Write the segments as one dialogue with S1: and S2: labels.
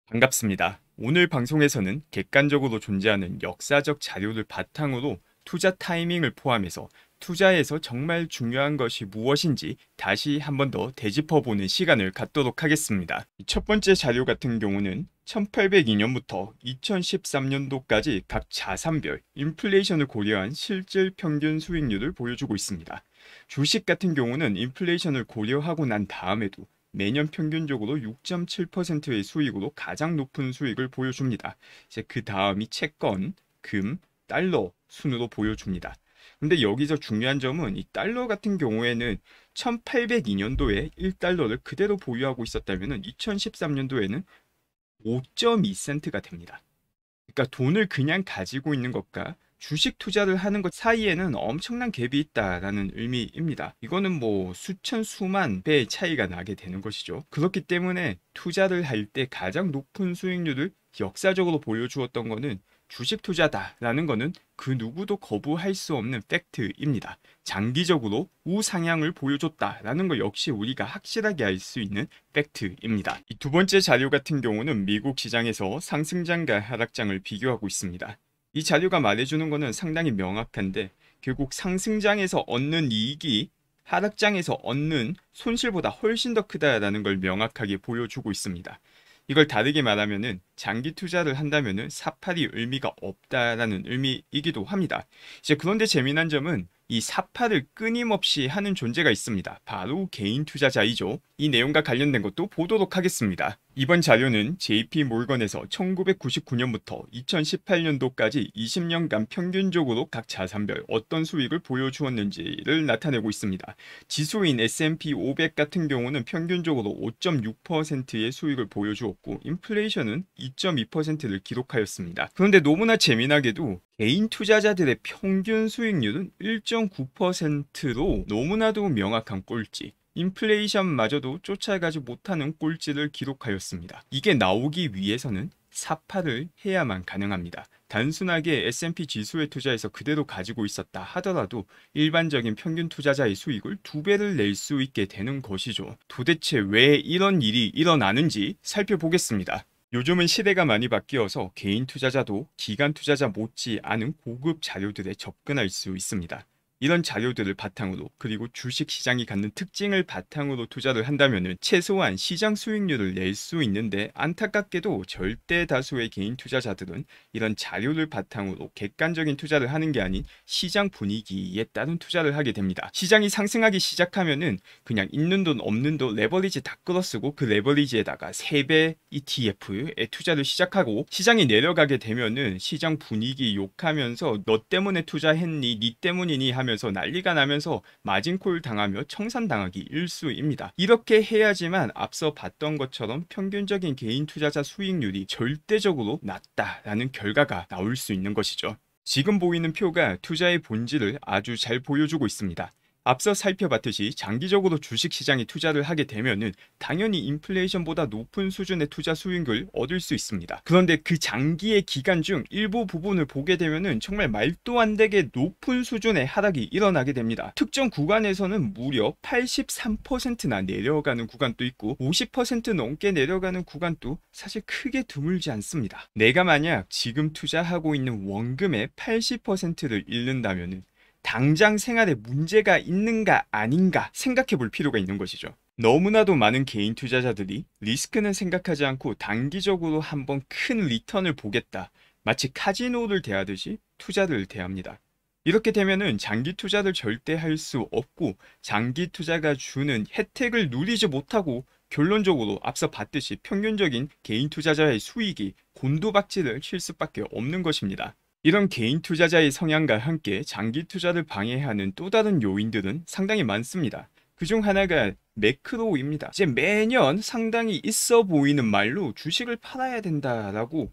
S1: 반갑습니다. 오늘 방송에서는 객관적으로 존재하는 역사적 자료를 바탕으로 투자 타이밍을 포함해서 투자에서 정말 중요한 것이 무엇인지 다시 한 번 더 되짚어보는 시간을 갖도록 하겠습니다. 첫 번째 자료 같은 경우는 1802년부터 2013년도까지 각 자산별 인플레이션을 고려한 실질 평균 수익률을 보여주고 있습니다. 주식 같은 경우는 인플레이션을 고려하고 난 다음에도 매년 평균적으로 6.7%의 수익으로 가장 높은 수익을 보여줍니다. 이제 그 다음이 채권, 금, 달러 순으로 보여줍니다. 근데 여기서 중요한 점은 이 달러 같은 경우에는 1802년도에 1달러를 그대로 보유하고 있었다면 2013년도에는 5.2센트가 됩니다. 그러니까 돈을 그냥 가지고 있는 것과 주식 투자를 하는 것 사이에는 엄청난 갭이 있다라는 의미입니다. 이거는 뭐 수천 수만 배의 차이가 나게 되는 것이죠. 그렇기 때문에 투자를 할 때 가장 높은 수익률을 역사적으로 보여주었던 거는 주식 투자다라는 거는 그 누구도 거부할 수 없는 팩트입니다. 장기적으로 우상향을 보여줬다라는 거 역시 우리가 확실하게 알 수 있는 팩트입니다. 이 두 번째 자료 같은 경우는 미국 시장에서 상승장과 하락장을 비교하고 있습니다. 이 자료가 말해주는 것은 상당히 명확한데 결국 상승장에서 얻는 이익이 하락장에서 얻는 손실보다 훨씬 더 크다라는 걸 명확하게 보여주고 있습니다. 이걸 다르게 말하면은 장기 투자를 한다면은 사팔이 의미가 없다라는 의미이기도 합니다. 이제 그런데 재미난 점은 이 사팔을 끊임없이 하는 존재가 있습니다. 바로 개인 투자자이죠. 이 내용과 관련된 것도 보도록 하겠습니다. 이번 자료는 JP모건에서 1999년부터 2018년도까지 20년간 평균적으로 각 자산별 어떤 수익을 보여주었는지를 나타내고 있습니다. 지수인 S&P 500 같은 경우는 평균적으로 5.6%의 수익을 보여주었고 인플레이션은 2.2%를 기록하였습니다. 그런데 너무나 재미나게도 개인 투자자들의 평균 수익률은 1.9%로 너무나도 명확한 꼴찌, 인플레이션마저도 쫓아가지 못하는 꼴찌를 기록하였습니다. 이게 나오기 위해서는 사파를 해야만 가능합니다. 단순하게 S&P 지수에 투자해서 그대로 가지고 있었다 하더라도 일반적인 평균 투자자의 수익을 2배를 낼 수 있게 되는 것이죠. 도대체 왜 이런 일이 일어나는지 살펴보겠습니다. 요즘은 시대가 많이 바뀌어서 개인 투자자도 기관 투자자 못지 않은 고급 자료들에 접근할 수 있습니다. 이런 자료들을 바탕으로 그리고 주식 시장이 갖는 특징을 바탕으로 투자를 한다면 최소한 시장 수익률을 낼 수 있는데 안타깝게도 절대 다수의 개인 투자자들은 이런 자료를 바탕으로 객관적인 투자를 하는 게 아닌 시장 분위기에 따른 투자를 하게 됩니다. 시장이 상승하기 시작하면은 그냥 있는 돈 없는 돈 레버리지 다 끌어쓰고 그 레버리지에다가 3배 ETF에 투자를 시작하고 시장이 내려가게 되면은 시장 분위기 욕하면서 너 때문에 투자했니? 니 때문이니? 하면서 난리가 나면서 마진콜 당하며 청산당하기 일쑤입니다. 이렇게 해야지만 앞서 봤던 것처럼 평균적인 개인 투자자 수익률이 절대적으로 낮다라는 결과가 나올 수 있는 것이죠. 지금 보이는 표가 투자의 본질을 아주 잘 보여주고 있습니다. 앞서 살펴봤듯이 장기적으로 주식시장에 투자를 하게 되면은 당연히 인플레이션보다 높은 수준의 투자 수익을 얻을 수 있습니다. 그런데 그 장기의 기간 중 일부 부분을 보게 되면은 정말 말도 안 되게 높은 수준의 하락이 일어나게 됩니다. 특정 구간에서는 무려 83%나 내려가는 구간도 있고 50% 넘게 내려가는 구간도 사실 크게 드물지 않습니다. 내가 만약 지금 투자하고 있는 원금의 80%를 잃는다면은 당장 생활에 문제가 있는가 아닌가 생각해 볼 필요가 있는 것이죠. 너무나도 많은 개인 투자자들이 리스크는 생각하지 않고 단기적으로 한번 큰 리턴을 보겠다. 마치 카지노를 대하듯이 투자를 대합니다. 이렇게 되면은 장기 투자를 절대 할 수 없고 장기 투자가 주는 혜택을 누리지 못하고 결론적으로 앞서 봤듯이 평균적인 개인 투자자의 수익이 곤두박질을 칠 수밖에 없는 것입니다. 이런 개인 투자자의 성향과 함께 장기 투자를 방해하는 또 다른 요인들은 상당히 많습니다. 그중 하나가 매크로입니다. 이제 매년 상당히 있어 보이는 말로 주식을 팔아야 된다라고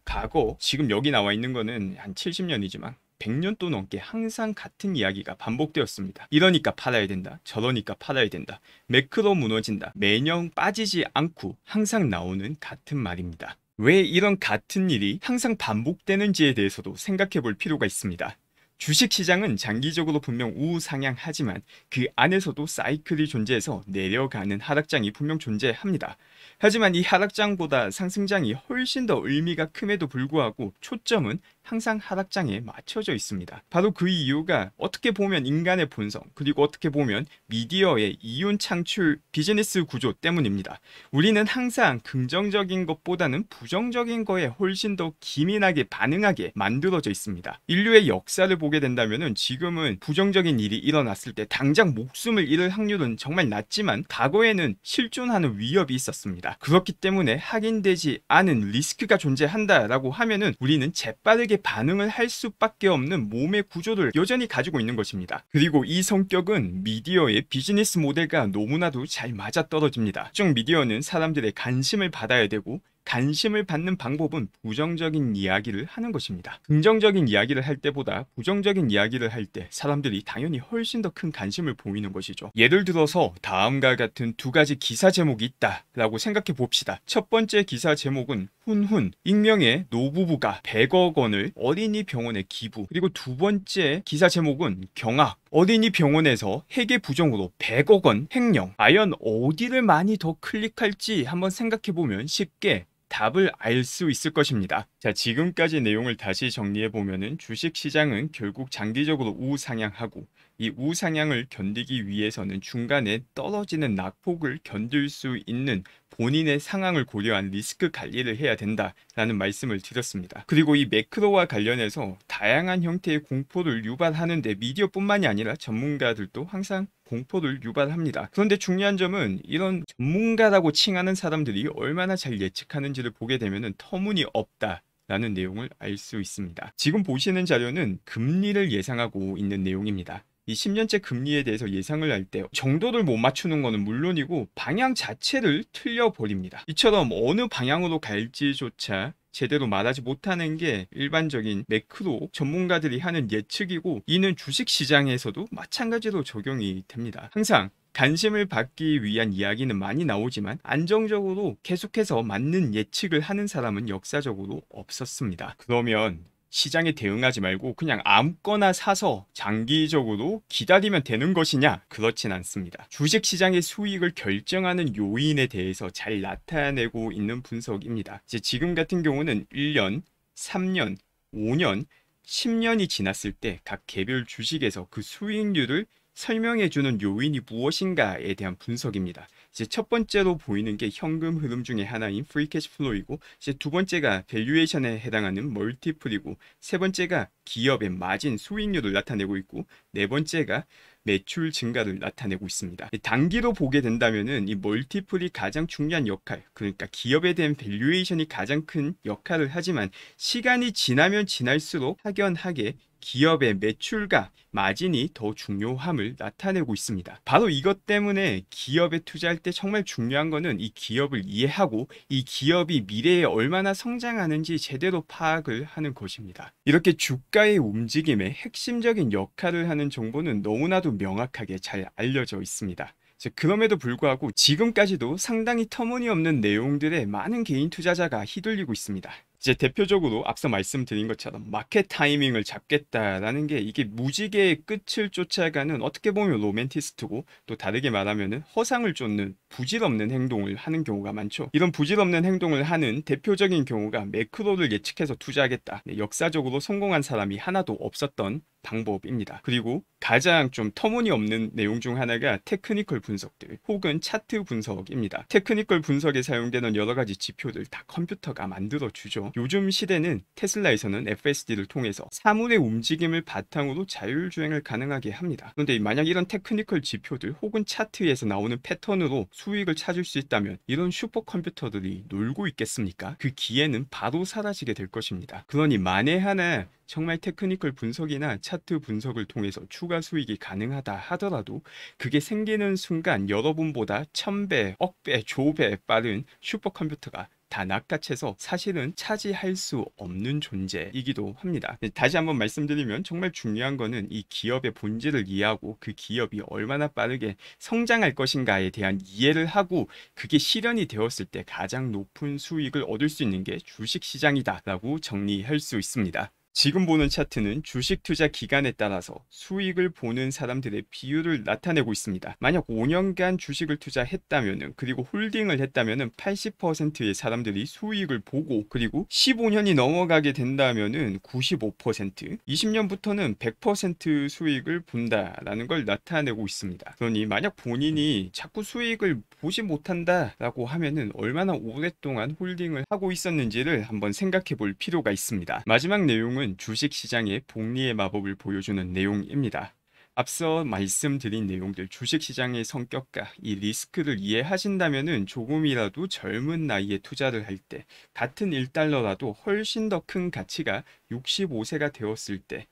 S1: 지금 여기 나와 있는 거는 한 70년이지만 100년도 넘게 항상 같은 이야기가 반복되었습니다. 이러니까 팔아야 된다. 저러니까 팔아야 된다. 매크로 무너진다. 매년 빠지지 않고 항상 나오는 같은 말입니다. 왜 이런 같은 일이 항상 반복되는지에 대해서도 생각해 볼 필요가 있습니다. 주식시장은 장기적으로 분명 우상향하지만 그 안에서도 사이클이 존재해서 내려가는 하락장이 분명 존재합니다. 하지만 이 하락장보다 상승장이 훨씬 더 의미가 큼에도 불구하고 초점은 항상 하락장에 맞춰져 있습니다. 바로 그 이유가 어떻게 보면 인간의 본성, 그리고 어떻게 보면 미디어의 이윤 창출 비즈니스 구조 때문입니다. 우리는 항상 긍정적인 것보다는 부정적인 거에 훨씬 더 기민하게 반응하게 만들어져 있습니다. 인류의 역사를 보게 된다면 지금은 부정적인 일이 일어났을 때 당장 목숨을 잃을 확률은 정말 낮지만 과거에는 실존하는 위협이 있었습니다. 그렇기 때문에 확인되지 않은 리스크가 존재한다라고 하면은 우리는 재빠르게 반응을 할 수밖에 없는 몸의 구조를 여전히 가지고 있는 것입니다. 그리고 이 성격은 미디어의 비즈니스 모델과 너무나도 잘 맞아떨어집니다. 특정 미디어는 사람들의 관심을 받아야 되고 관심을 받는 방법은 부정적인 이야기를 하는 것입니다. 긍정적인 이야기를 할 때보다 부정적인 이야기를 할 때 사람들이 당연히 훨씬 더 큰 관심을 보이는 것이죠. 예를 들어서 다음과 같은 두 가지 기사 제목이 있다 라고 생각해 봅시다. 첫 번째 기사 제목은 훈훈, 익명의 노부부가 100억 원을 어린이 병원에 기부. 그리고 두 번째 기사 제목은 경악, 어린이 병원에서 회계 부정으로 100억 원 횡령. 과연 어디를 많이 더 클릭할지 한번 생각해보면 쉽게 답을 알 수 있을 것입니다. 자, 지금까지 내용을 다시 정리해보면 주식시장은 결국 장기적으로 우상향하고 이 우상향을 견디기 위해서는 중간에 떨어지는 낙폭을 견딜 수 있는 본인의 상황을 고려한 리스크 관리를 해야 된다라는 말씀을 드렸습니다. 그리고 이 매크로와 관련해서 다양한 형태의 공포를 유발하는데 미디어뿐만이 아니라 전문가들도 항상 공포를 유발합니다. 그런데 중요한 점은 이런 전문가라고 칭하는 사람들이 얼마나 잘 예측하는지를 보게 되면 터무니없다 라는 내용을 알 수 있습니다. 지금 보시는 자료는 금리를 예상하고 있는 내용입니다. 이 10년째 금리에 대해서 예상을 할 때 정도를 못 맞추는 것은 물론이고 방향 자체를 틀려버립니다. 이처럼 어느 방향으로 갈지조차 제대로 말하지 못하는 게 일반적인 매크로 전문가들이 하는 예측이고 이는 주식시장에서도 마찬가지로 적용이 됩니다. 항상 관심을 받기 위한 이야기는 많이 나오지만 안정적으로 계속해서 맞는 예측을 하는 사람은 역사적으로 없었습니다. 그러면 시장에 대응하지 말고 그냥 아무거나 사서 장기적으로 기다리면 되는 것이냐? 그렇진 않습니다. 주식시장의 수익을 결정하는 요인에 대해서 잘 나타내고 있는 분석입니다. 이제 지금 같은 경우는 1년, 3년, 5년, 10년이 지났을 때 각 개별 주식에서 그 수익률을 설명해주는 요인이 무엇인가에 대한 분석입니다. 이제 첫 번째로 보이는 게 현금 흐름 중에 하나인 프리 캐시 플로우이고, 이제 두 번째가 밸류에이션에 해당하는 멀티플이고, 세 번째가 기업의 마진 수익률을 나타내고 있고, 네 번째가 매출 증가를 나타내고 있습니다. 단기로 보게 된다면은 이 멀티플이 가장 중요한 역할, 그러니까 기업에 대한 밸류에이션이 가장 큰 역할을 하지만 시간이 지나면 지날수록 확연하게 기업의 매출과 마진이 더 중요함을 나타내고 있습니다. 바로 이것 때문에 기업에 투자할 때 정말 중요한 거는 이 기업을 이해하고 이 기업이 미래에 얼마나 성장하는지 제대로 파악을 하는 것입니다. 이렇게 주가의 움직임에 핵심적인 역할을 하는 정보는 너무나도 명확하게 잘 알려져 있습니다. 그럼에도 불구하고 지금까지도 상당히 터무니없는 내용들에 많은 개인 투자자가 휘둘리고 있습니다. 이제 대표적으로 앞서 말씀드린 것처럼 마켓 타이밍을 잡겠다라는 게 이게 무지개의 끝을 쫓아가는 어떻게 보면 로맨티스트고 또 다르게 말하면 허상을 쫓는 부질없는 행동을 하는 경우가 많죠. 이런 부질없는 행동을 하는 대표적인 경우가 매크로를 예측해서 투자하겠다. 역사적으로 성공한 사람이 하나도 없었던 방법입니다. 그리고 가장 좀 터무니없는 내용 중 하나가 테크니컬 분석들 혹은 차트 분석입니다. 테크니컬 분석에 사용되는 여러 가지 지표들 다 컴퓨터가 만들어주죠. 요즘 시대는 테슬라에서는 FSD를 통해서 사물의 움직임을 바탕으로 자율주행을 가능하게 합니다. 그런데 만약 이런 테크니컬 지표들 혹은 차트에서 나오는 패턴으로 수익을 찾을 수 있다면 이런 슈퍼컴퓨터들이 놀고 있겠습니까? 그 기회는 바로 사라지게 될 것입니다. 그러니 만에 하나 정말 테크니컬 분석이나 차트 분석을 통해서 추가 수익이 가능하다 하더라도 그게 생기는 순간 여러분보다 1000배, 억배, 조배 빠른 슈퍼컴퓨터가 다 낚아채서 사실은 차지할 수 없는 존재이기도 합니다. 다시 한번 말씀드리면 정말 중요한 거는 이 기업의 본질을 이해하고 그 기업이 얼마나 빠르게 성장할 것인가에 대한 이해를 하고 그게 실현이 되었을 때 가장 높은 수익을 얻을 수 있는 게 주식시장이다 라고 정리할 수 있습니다. 지금 보는 차트는 주식 투자 기간에 따라서 수익을 보는 사람들의 비율을 나타내고 있습니다. 만약 5년간 주식을 투자했다면은, 그리고 홀딩을 했다면은 80%의 사람들이 수익을 보고, 그리고 15년이 넘어가게 된다면은 95%, 20년부터는 100% 수익을 본다라는 걸 나타내고 있습니다. 그러니 만약 본인이 자꾸 수익을 보지 못한다라고 하면은 얼마나 오랫동안 홀딩을 하고 있었는지를 한번 생각해 볼 필요가 있습니다. 마지막 내용은 주식시장의 복리의 마법을 보여주는 내용입니다. 앞서 말씀드린 내용들, 주식시장의 성격과 이 리스크를 이해하신다면 조금이라도 젊은 나이에 투자를 할 때 같은 1달러라도 훨씬 더 큰 가치가 65세가 되었을 때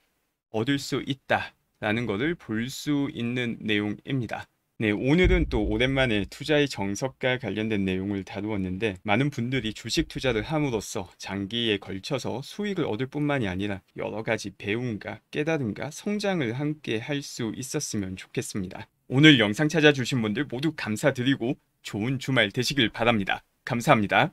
S1: 얻을 수 있다라는 것을 볼 수 있는 내용입니다. 네, 오늘은 또 오랜만에 투자의 정석과 관련된 내용을 다루었는데, 많은 분들이 주식 투자를 함으로써 장기에 걸쳐서 수익을 얻을 뿐만이 아니라 여러 가지 배움과 깨달음과 성장을 함께 할 수 있었으면 좋겠습니다. 오늘 영상 찾아주신 분들 모두 감사드리고 좋은 주말 되시길 바랍니다. 감사합니다.